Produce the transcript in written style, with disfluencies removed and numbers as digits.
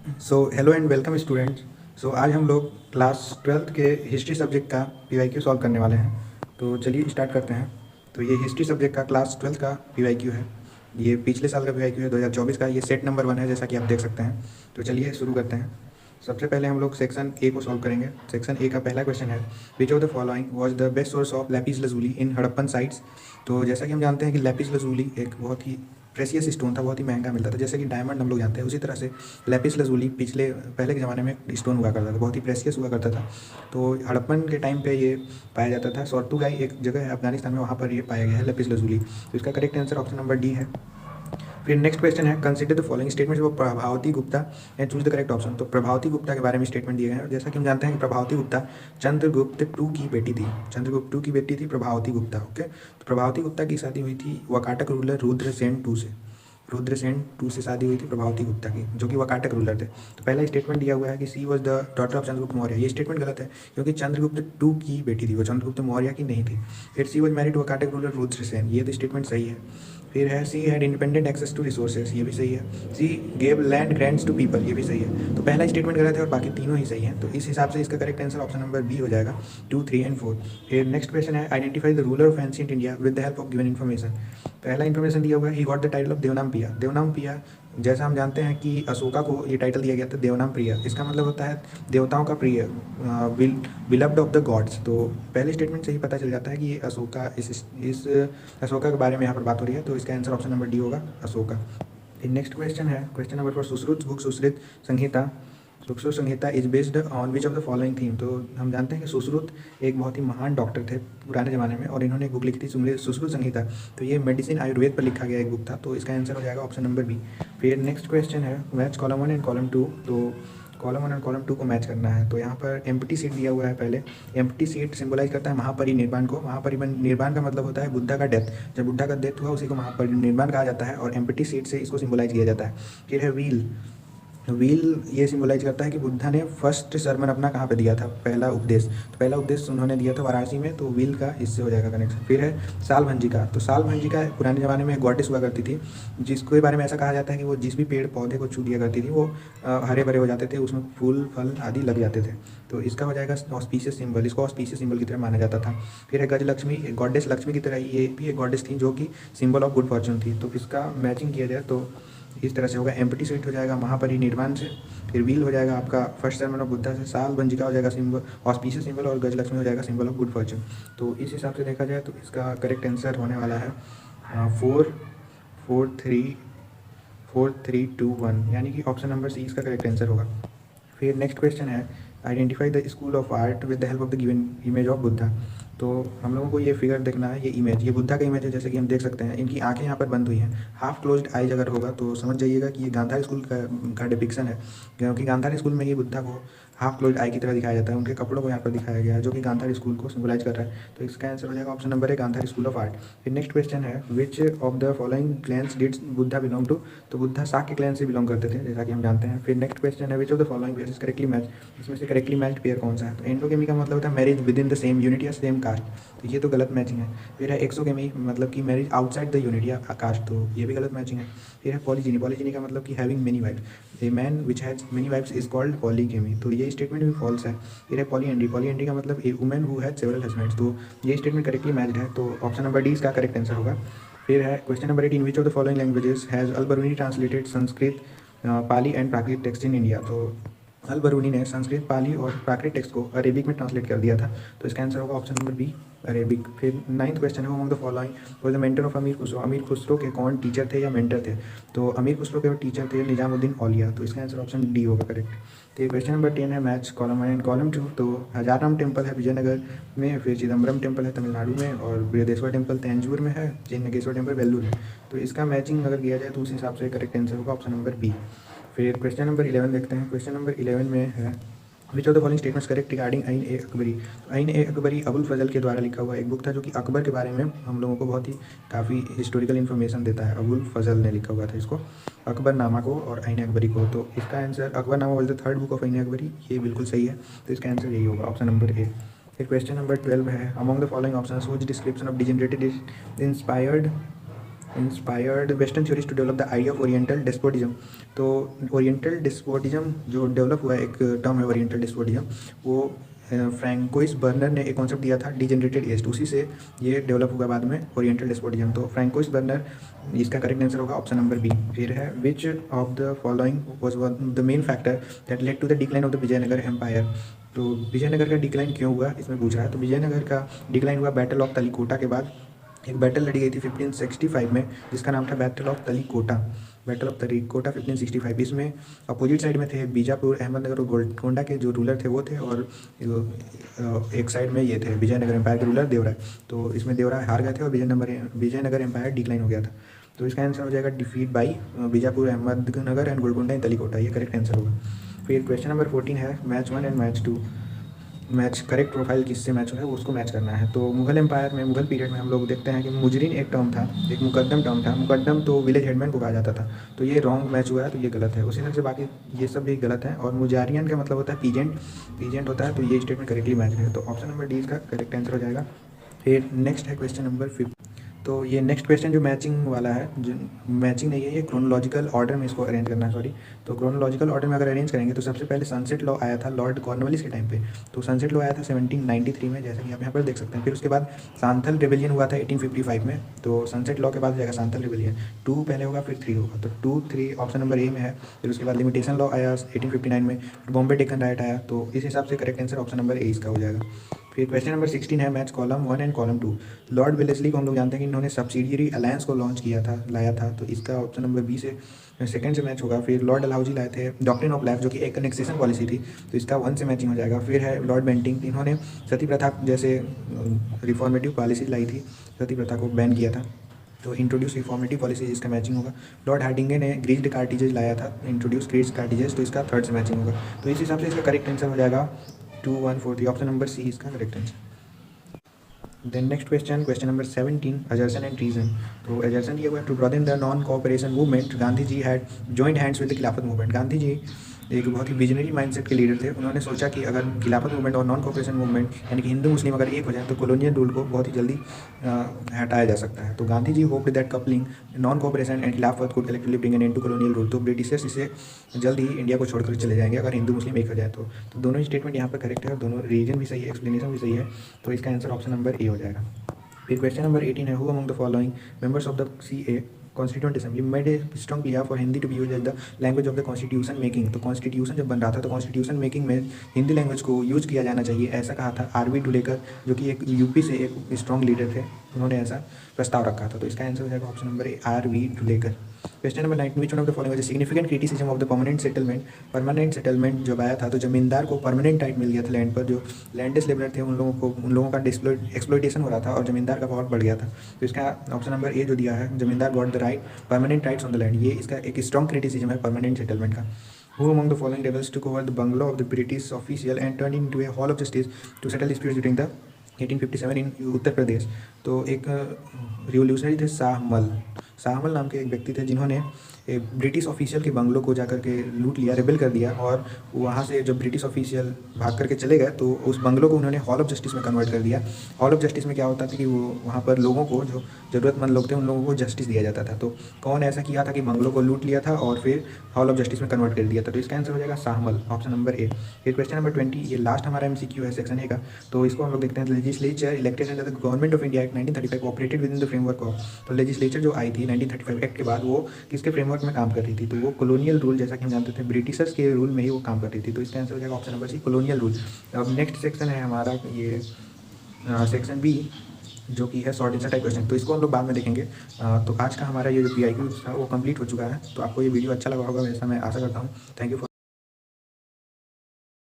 So hello and welcome students. So आज हम लोग क्लास 12th के हिस्ट्री सब्जेक्ट का पीवाईक्यू सॉल्व करने वाले हैं। तो चलिए स्टार्ट करते हैं। तो ये हिस्ट्री सब्जेक्ट का क्लास 12th का पीवाईक्यू है। ये पिछले साल का पीवाईक्यू है 2024 का। ये सेट नंबर 1 है, जैसा कि आप देख सकते हैं। तो चलिए शुरू करते हैं। सबसे पहले हम लोग सेक्शन ए को सॉल्व करेंगे। सेक्शन ए का पहला क्वेश्चन है, which of the following was the best source of Lapis lazuli in Harappan sites. तो जैसा कि हम जानते हैं कि लैपिस लजूली एक बहुत ही प्रेसियस स्टोन था, बहुत ही महंगा मिलता था। जैसे कि डायमंड हम लोग जानते हैं, उसी तरह से लैपिस लजूली पहले के ज़माने में स्टोन हुआ करता था, बहुत ही प्रेसियस हुआ करता था। तो हड़प्पन के टाइम पे ये पाया जाता था। सोर्टुगाई एक जगह है अफगानिस्तान में, वहाँ पर ये पाया गया है लैपिस लजूली। तो इसका correct answer option number D है। फिर नेक्स्ट क्वेश्चन है, consider the following statements of Prabhavati Gupta and choose the correct option. तो प्रभावती गुप्ता के बारे में स्टेटमेंट दिए गए हैं। जैसा कि हम जानते हैं कि प्रभावती गुप्ता चंद्रगुप्त टू की बेटी थी। चंद्रगुप्त टू की बेटी थी प्रभावती गुप्ता। ओके, तो प्रभावती गुप्ता की शादी हुई थी वाकाटक रूलर रुद्रसेन टू से। रुद्रसेन टू से शादी हुई थी प्रभावती गुप्ता की, जो कि वाकाटक रूलर थे। तो पहला स्टेटमेंट दिया हुआ है कि she was the daughter of Chandragupta Maurya. ये स्टेटमेंट गलत है, क्योंकि चंद्रगुप्त टू की बेटी थी, वो चंद्रगुप्त मौर्य की नहीं थी। फिर she was married to Vakataka ruler Rudrasena, ये तो स्टेटमेंट सही है। फिर है she had independent access to resources, ये भी सही है। She gave land grants to people, ये भी सही है। तो पहला स्टेटमेंट गलत है और बाकी तीनों ही सही हैं। तो इस हिसाब से इसका correct answer option number B हो जाएगा, 2, 3 एंड 4। फिर नेक्स्ट क्वेश्चन है, identify the ruler of ancient India with the help of given information. पहला इन्फॉर्मेशन दिया हुआ है, he got the title of Devanampiya. देवनाम पिया, जैसा हम जानते हैं कि अशोका को ये टाइटल दिया गया था देवनाम प्रिय। इसका मतलब होता है देवताओं का प्रिय, बिलव्ड ऑफ द गॉड्स। तो पहले स्टेटमेंट से ही पता चल जाता है कि ये अशोका, इस अशोका के बारे में यहाँ पर बात हो रही है। तो इसका आंसर ऑप्शन नंबर डी होगा, अशोका। नेक्स्ट क्वेश्चन है, question number 4, Sushruta book Sushruta Samhita. Sushruta Samhita is based on which of the following theme. तो हम जानते हैं कि सुश्रुत एक बहुत ही महान डॉक्टर थे पुराने ज़माने में, और इन्होंने एक बुक लिखी थी सुश्रुत संहिता। तो ये मेडिसिन आयुर्वेद पर लिखा गया एक बुक था। तो इसका आंसर हो जाएगा ऑप्शन नंबर बी। फिर नेक्स्ट क्वेश्चन है, मैच कॉलम 1 एंड कॉलम 2। तो कॉलम 1 और कॉलम 2 को मैच करना है। तो यहाँ पर एम्प्टी सीट दिया हुआ है। पहले एम्प्टी सीट सिंबलाइज करता है महापरिनिर्वाण को। महापरिनिर्वाण का मतलब होता है बुद्धा का डेथ। जब बुद्धा का डेथ हुआ उसी को महापरिनिर्वाण कहा जाता है, और एम्प्टी सीट से इसको सिंबलाइज किया जाता है। फिर है व्हील। व्हील ये सिंबलाइज करता है कि बुद्धा ने फर्स्ट सरमन अपना कहाँ पे दिया था, पहला उपदेश। तो पहला उपदेश उन्होंने दिया था वाराणसी में। तो व्हील का इससे हो जाएगा कनेक्शन। फिर है साल भंजिका। तो साल भंजिका पुराने ज़माने में गॉडेस हुआ करती थी, जिसके बारे में ऐसा कहा जाता है कि वो जिस भी पेड़ पौधे को छू दिया करती थी वो हरे भरे हो जाते थे, उसमें फूल फल आदि लग जाते थे। तो इसका हो जाएगा ऑस्पीशियस सिंबल। इसको ऑस्पीशियस सिंबल की तरह माना जाता था। फिर है गजलक्ष्मी, गॉडेस लक्ष्मी की तरह ये भी एक गॉडेस थी, जो कि सिंबल ऑफ गुड फॉर्चून थी। तो इसका मैचिंग किया जाए तो इस तरह से होगा, एम्प्टी सीट हो जाएगा महापरिनिर्वाण से। फिर व्हील हो जाएगा आपका फर्स्ट सरमन ऑफ बुद्धा से। साल भंजिका हो जाएगा सिंबल ऑस्पीशियस सिंबल, और गजलक्ष्मी हो जाएगा सिंबल ऑफ गुड फॉर्चून। तो इस हिसाब से देखा जाए तो इसका करेक्ट आंसर होने वाला है 4, 4, 3, 4, 3, 2, 1, यानी कि ऑप्शन नंबर सी इसका करेक्ट आंसर होगा। फिर नेक्स्ट क्वेश्चन है, identify the school of art with the help of the given image of Buddha. तो हम लोगों को ये फिगर देखना है, ये इमेज, ये बुद्धा का इमेज है। जैसे कि हम देख सकते हैं इनकी आंखें यहाँ पर बंद हुई हैं, हाफ क्लोज्ड आइज अगर होगा तो समझ जाइएगा कि ये गांधार स्कूल का डिपिक्शन है, क्योंकि गांधार स्कूल में ही बुद्धा को हाफ क्लोज्ड आई की तरह दिखाया जाता है। उनके कपड़ों को यहाँ पर दिखाया गया है, जो कि गांधार स्कूल को सिंबलाइज कर रहा है। तो इसका आंसर हो जाएगा ऑप्शन नंबर है, गांधार स्कूल ऑफ आर्ट। फिर नेक्स्ट क्वेश्चन है, which of the following clans did Buddha belong to. तो बुद्धा शाक्य क्लैन से बिलोंग करते थे, जैसा कि हम जानते हैं। फिर नेक्स्ट क्वेश्चन है, which of the following pair is correctly match. इसमें से करेक्टली मैच्ड पेयर कौन सा है। तो एंडोगेमी का मतलब होता है marriage with in the same unit या सेम कास्ट। तो ये तो गलत मैचिंग है। फिर है एक्सोगेमी, मतलब कि मैरिज आउटसाइड द यूनिट या कास्ट। तो ये भी गलत मैचिंग है। फिर है पॉलीजिनी। पॉलीजिनी का मतलब कि having many wives. A man which has many wives is called polygamy. तो ये स्टेटमेंट भी फॉल्स है। फिर है पॉलीएंड्री। पॉलीएंड्री का मतलब a women who has several husbands. तो ये स्टेटमेंट करेक्टली मैच्ड है। तो ऑप्शन नंबर डी इसका करेक्ट आंसर होगा। फिर है question number 18, which of the following languages has Al Biruni translated Sanskrit, Pali and Prakrit text in India. तो अल बरूनी ने संस्कृत, पाली और प्राकृत टेक्स्ट को अरेबिक में ट्रांसलेट कर दिया था। तो इसका आंसर होगा ऑप्शन नंबर बी, अरेबिक। फिर 9th क्वेश्चन है, among the following was the mentor of अमीर खुसरो। अमीर खुसरो के कौन टीचर थे या मेंटर थे। तो अमीर खुसरो के टीचर थे निजामुद्दीन औलिया। तो इसका आंसर ऑप्शन डी होगा करेक्ट। तो क्वेश्चन नंबर 10 है, मैच कॉलम 1 एंड कॉलम 2। तो हजाराम टेम्पल है विजयनगर में, फिर चिदम्बरम टेम्पल है तमिलनाडु में, और बृहदेश्वर टेम्पल तंजौर में है, चिन्नकेश्वर टेम्पल वेल्लूर में। तो इसका मैचिंग अगर किया जाए तो उस हिसाब से करेक्ट आंसर होगा ऑप्शन नंबर बी। फिर क्वेश्चन नंबर 11 देखते हैं। क्वेश्चन नंबर 11 में है, which of the following statements correct regarding आइन ए अकबरी। तो आइन ए अकबरी अबुल फजल के द्वारा लिखा हुआ एक बुक था, जो कि अकबर के बारे में हम लोगों को बहुत ही काफ़ी हिस्टोरिकल इन्फॉर्मेशन देता है। अबुल फजल ने लिखा हुआ था इसको, अकबरनामा को और आइन अकबरी को। तो इसका answer Akbarnama was the third book of आइन अकबरी, ये बिल्कुल सही है। तो इसका आंसर यही होगा ऑप्शन नंबर ए। फिर क्वेश्चन नंबर 12 है, among the following options which description of degenerated inspired inspired western theories to develop the idea of oriental despotism. तो ओरिएंटल डेस्पोटिज्म जो डेवलप हुआ है, एक टर्म है ओरिएंटल डेस्पोटिज्म, वो फ्रैंकोइस बर्नर ने एक कॉन्सेप्ट दिया था डिजेनरेटेड ईस्ट, उसी से ये डेवलप हुआ बाद में ओरिएंटल डेस्पोटिज्म। तो फ्रैंकोइस बर्नर, इसका करेक्ट आंसर होगा ऑप्शन नंबर बी। फिर है which of the following was the main factor that led to the decline of the Vijayanagar empire. तो विजयनगर का डिक्लाइन क्यों हुआ इसमें पूछा है। तो विजयनगर का डिक्लाइन हुआ बैटल ऑफ तलीकोटा के बाद। एक बैटल लड़ी गई थी 1565 में जिसका नाम था बैटल ऑफ तलीकोटा, बैटल ऑफ तलीकोटा 1565। इसमें अपोजिट साइड में थे बीजापुर, अहमदनगर और गोलकोंडा के जो रूलर थे वो थे, और एक साइड में ये थे विजयनगर एम्पायर के रूलर देवराय। तो इसमें देवराय हार गए थे और विजयनगर एम्पायर डिक्लाइन हो गया था। तो इसका आंसर हो जाएगा defeat by Bijapur, Ahmednagar and Golconda in Talikota, ये करेक्ट आंसर होगा। फिर क्वेश्चन नंबर 14 है match 1 and match 2। Match correct profile किससे मैच हो है उसको मैच करना है। तो मुगल एम्पायर में, मुगल पीरियड में हम लोग देखते हैं कि मुजरिन एक टर्म था, एक मुकद्दम टर्म था। मुकद्दम तो विलेज हेडमैन को कहा जाता था, तो ये रॉन्ग मैच हुआ है, तो ये गलत है। उसी तरह से बाकी ये सब भी गलत है। और मुजारियन का मतलब होता है पीजेंट, पीजेंट होता है, तो ये स्टेटमेंट करेक्टली मैच है। तो ऑप्शन नंबर डी इसका करेक्ट आंसर हो जाएगा। फिर नेक्स्ट है क्वेश्चन नंबर 5। तो ये नेक्स्ट क्वेश्चन जो मैचिंग वाला है, जो मैचिंग नहीं है, ये क्रोनोलॉजिकल ऑर्डर में इसको अरेंज करना है, सॉरी। तो क्रोनोलॉजिकल ऑर्डर में अगर अरेंज करेंगे तो सबसे पहले सनसेट लॉ आया था लॉर्ड कॉर्नवालिस के टाइम पे। तो सनसेट लॉ आया था 1793 में, जैसे कि आप यहाँ पर देख सकते हैं। फिर उसके बाद सांथल रिविलियन हुआ था 1855 में। तो सनसेट लॉ के बाद जाएगा सांथल रिविलियन, 2 पहले होगा फिर 3 होगा। तो 2, 3 ऑप्शन नंबर ए में है। फिर उसके बाद लिमिटेशन लॉ आया 1859 में, बॉम्बे डेक्कन राइट आया। तो इस हिसाब से करेक्ट आंसर ऑप्शन नंबर ए इसका हो जाएगा। फिर क्वेश्चन नंबर 16 है match column 1 and column 2। Lord Wellesley को हम लोग जानते हैं कि इन्होंने सब्सिडियरी अलायंस को लॉन्च किया था, लाया था। तो इसका ऑप्शन नंबर बी से सेकंड से मैच होगा। फिर लॉर्ड डलहौजी लाए थे डॉक्ट्रिन ऑफ लाइफ, जो कि एक एनेक्सेशन पॉलिसी थी, तो इसका 1 से मैचिंग हो जाएगा। फिर है लॉर्ड बेंटिंग, इन्होंने सती प्रथा जैसे रिफॉर्मेटिव पॉलिसी लाई थी, सती प्रथा को बैन किया था, तो इंट्रोड्यूस रिफॉर्मेटिव पॉलिसी, इसका मैचिंग होगा। लॉर्ड हार्डिंगे ने ग्रीस्ड कार्टिजेज लाया था, इंट्रोड्यूस ग्रीस्ड कार्टिजेज, तो इसका 3rd से मैचिंग होगा। तो इस हिसाब से इसका करेक्ट आंसर हो जाएगा 2, 1, 4, 3, ऑप्शन नंबर सी इसका correct answer. Then next question, question number 17, assertion and reason. तो अजर्सन ये हुआ to broaden the non cooperation movement, Gandhi ji had joined hands with the Khilafat movement. Gandhi ji एक बहुत ही विजनरी माइंडसेट के लीडर थे। उन्होंने सोचा कि अगर खिलाफत मूवमेंट और नॉन कोऑपरेशन मूवमेंट यानी कि हिंदू मुस्लिम अगर एक हो जाए तो कॉलोनियल रूल को बहुत ही जल्दी हटाया जा सकता है। तो Gandhi ji hoped that coupling non cooperation and Khilafat could collectively bring an end to colonial rule. तो ब्रिटिशर्स इसे जल्द ही इंडिया को छोड़कर चले जाएंगे अगर हिंदू मुस्लिम एक हो जाए तो दोनों ही स्टेटमेंट यहाँ पर करेक्ट है और दोनों रीजन भी सही है, एक्सप्लेनेशन भी सही है। तो इसका आंसर ऑप्शन नंबर ए हो जाएगा। फिर क्वेश्चन नंबर 18 है who among the following members of the CA constituent assembly made a strong play for Hindi to be use as the language of the constitution making. तो कॉन्स्टिट्यूशन जब बन रहा था तो कॉन्स्टिट्यूशन मेकिंग में हिंदी लैंग्वेज को use किया जाना चाहिए, ऐसा कहा था RV ढुलेकर, जो कि एक यूपी से एक स्ट्रॉन्ग लीडर थे, उन्होंने ऐसा प्रस्ताव रखा था। तो इसका आंसर हो जाएगा option number A RV Dhulekar. Question number 19, which one of the following significant criticism of the permanent settlement. Permanent settlement जब आया था तो जमींदार को परमानेंट राइट मिल गया था लैंड पर, जो लैंडलेस लेबर थे उन लोगों का एक्सप्लॉइटेशन हो रहा था और जमींदार का पावर बढ़ गया था। तो इसका ऑप्शन नंबर ए जो दिया है, जमींदार got the right permanent rights on the land, ये इसका एक स्ट्रॉन्ग क्रिटिसिज्म है परमानेंट सेटलमेंट का। Who among the following rebels took over the bungalow of the British official and turned into a hall of justice to settle disputes during the 1857 इन उत्तर प्रदेश। तो एक revolutionary थे शाहमल नाम के एक व्यक्ति थे जिन्होंने ब्रिटिश ऑफिशियल के बंगलों को जाकर के लूट लिया, रेबेल कर दिया, और वहाँ से जब ब्रिटिश ऑफिशियल भाग करके चले गए तो उस बंगलों को उन्होंने हॉल ऑफ जस्टिस में कन्वर्ट कर दिया। हॉल ऑफ जस्टिस में क्या होता था कि वो वहाँ पर लोगों को, जो ज़रूरतमंद लोग थे उन लोगों को जस्टिस दिया जाता था। तो कौन ऐसा किया था कि बंगलों को लूट लिया था और फिर हॉल ऑफ जस्टिस में कन्वर्ट कर दिया था। तो इसका आंसर हो जाएगा शाहमल, ऑप्शन नंबर ए। फिर क्वेश्चन नंबर 20, ये लास्ट हमारा MCQ है सेक्शन ए का, तो इसको हम लोग देखते हैं। Legislature elected under the government of India act 1935 operated with in the framework of. तो लेजिस्लेचर जो आई थी 1935 एक्ट के बाद, वो किसके फ्रेमवर्क में काम कर रही थी, तो वो कॉलोनियल रूल, जैसा कि हम जानते थे ब्रिटिशर्स के रूल में ही वो काम कर रही थी। तो इसका आंसर हो जाएगा option number C, colonial rule. अब नेक्स्ट सेक्शन है हमारा ये सेक्शन बी, जो कि है शॉर्ट आंसर टाइप क्वेश्चन, तो इसको हम लोग बाद में देखेंगे। तो आज का हमारा ये जो PIQ था वो कंप्लीट हो चुका है। तो आपको ये वीडियो अच्छा लगा होगा वैसा मैं आशा करता हूँ। Thank you for